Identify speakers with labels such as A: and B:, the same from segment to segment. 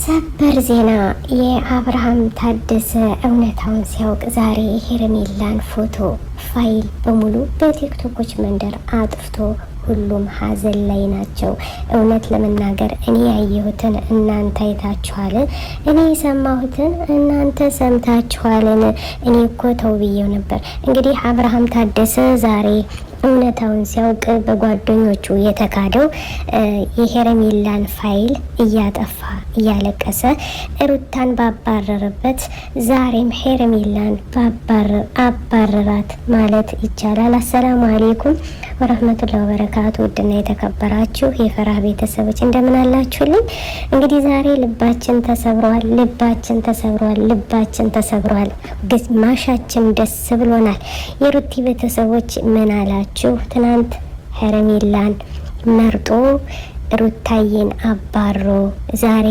A: ሰበር ዜና የአብርሃም ታደሰ እውነታውን ሲያውቅ ዛሬ ሄርሜላን ፎቶ ፋይል በሙሉ በቲክቶኮች መንደር አጥፍቶ ሁሉም ሀዘን ላይ ናቸው። እውነት ለመናገር እኔ ያየሁትን እናንተ አይታችኋል፣ እኔ የሰማሁትን እናንተ ሰምታችኋልን። እኔ እኮ ተው ብዬው ነበር። እንግዲህ አብርሃም ታደሰ ዛሬ እውነታውን ሲያውቅ በጓደኞቹ የተካደው የሄርሜላን ፋይል እያጠፋ እያለቀሰ ሩታን ባባረረበት ዛሬም ሄርሜላን አባረራት ማለት ይቻላል። አሰላሙ አሌይኩም ወረህመቱላሂ ወበረካቱ። ውድና የተከበራችሁ የፈራህ ቤተሰቦች እንደምን አላችሁልኝ? እንግዲህ ዛሬ ልባችን ተሰብሯል። ግማሻችን ደስ ብሎናል። የሩቲ ቤተሰቦች ምን አላችሁ? ትናንት ሄርሜላን መርጦ ሩታዬን አባሮ ዛሬ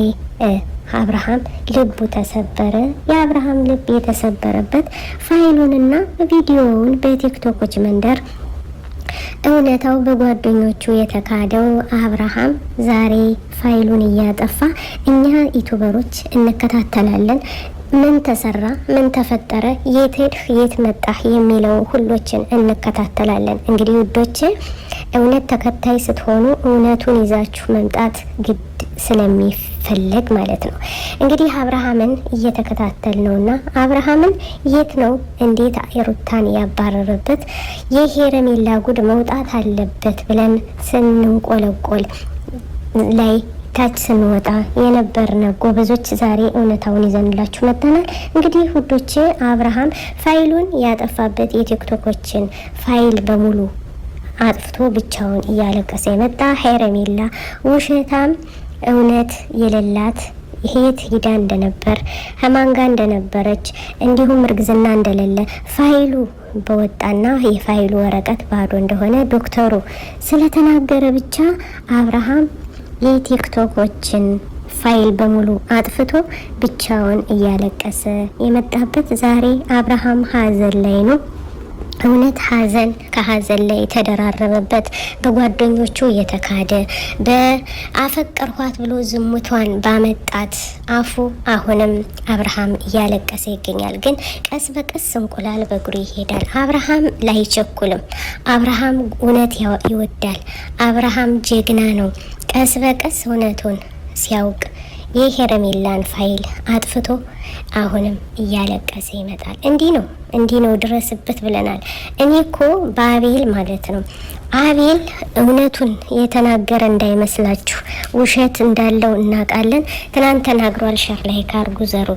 A: አብርሃም ልቡ ተሰበረ። የአብርሃም ልብ የተሰበረበት ፋይሉንና ቪዲዮውን በቲክቶኮች መንደር እውነታው በጓደኞቹ የተካደው አብርሃም ዛሬ ፋይሉን እያጠፋ እኛ ዩቱበሮች እንከታተላለን። ምን ተሰራ፣ ምን ተፈጠረ፣ የት ሄድህ፣ የት መጣህ የሚለው ሁሎችን እንከታተላለን። እንግዲህ ውዶች እውነት ተከታይ ስትሆኑ እውነቱን ይዛችሁ መምጣት ግድ ስለሚፈለግ ማለት ነው። እንግዲህ አብርሃምን እየተከታተል ነውና አብርሃምን የት ነው እንዴት ሩታን ያባረረበት የሄርሜላ ጉድ መውጣት አለበት ብለን ስንንቆለቆል ላይ ታች ስንወጣ የነበርነ ጎበዞች ዛሬ እውነታውን ይዘንላችሁ መጥተናል። እንግዲህ ውዶቼ አብርሃም ፋይሉን ያጠፋበት የቲክቶኮችን ፋይል በሙሉ አጥፍቶ ብቻውን እያለቀሰ የመጣ ሄርሜላ ውሸታም እውነት የሌላት የት ሂዳ እንደነበር ከማን ጋር እንደነበረች እንዲሁም እርግዝና እንደሌለ ፋይሉ በወጣና የፋይሉ ወረቀት ባዶ እንደሆነ ዶክተሩ ስለተናገረ ብቻ አብርሃም የቲክቶኮችን ፋይል በሙሉ አጥፍቶ ብቻውን እያለቀሰ የመጣበት ዛሬ አብርሃም ሀዘን ላይ ነው። እውነት ሀዘን ከሀዘን ላይ የተደራረበበት በጓደኞቹ የተካደ በአፈቀርኋት ብሎ ዝሙቷን ባመጣት አፉ አሁንም አብርሃም እያለቀሰ ይገኛል። ግን ቀስ በቀስ እንቁላል በእግሩ ይሄዳል። አብርሃም ላይቸኩልም። አብርሃም እውነት ይወዳል። አብርሃም ጀግና ነው። ቀስ በቀስ እውነቱን ሲያውቅ የሄርሜላን ፋይል አጥፍቶ አሁንም እያለቀሰ ይመጣል። እንዲህ ነው ድረስበት ብለናል። እኔ እኮ በአቤል ማለት ነው አቤል እውነቱን የተናገረ እንዳይመስላችሁ፣ ውሸት እንዳለው እናውቃለን። ትናንት ተናግሯል። ሸር ላይ ካርጉ ዘሩ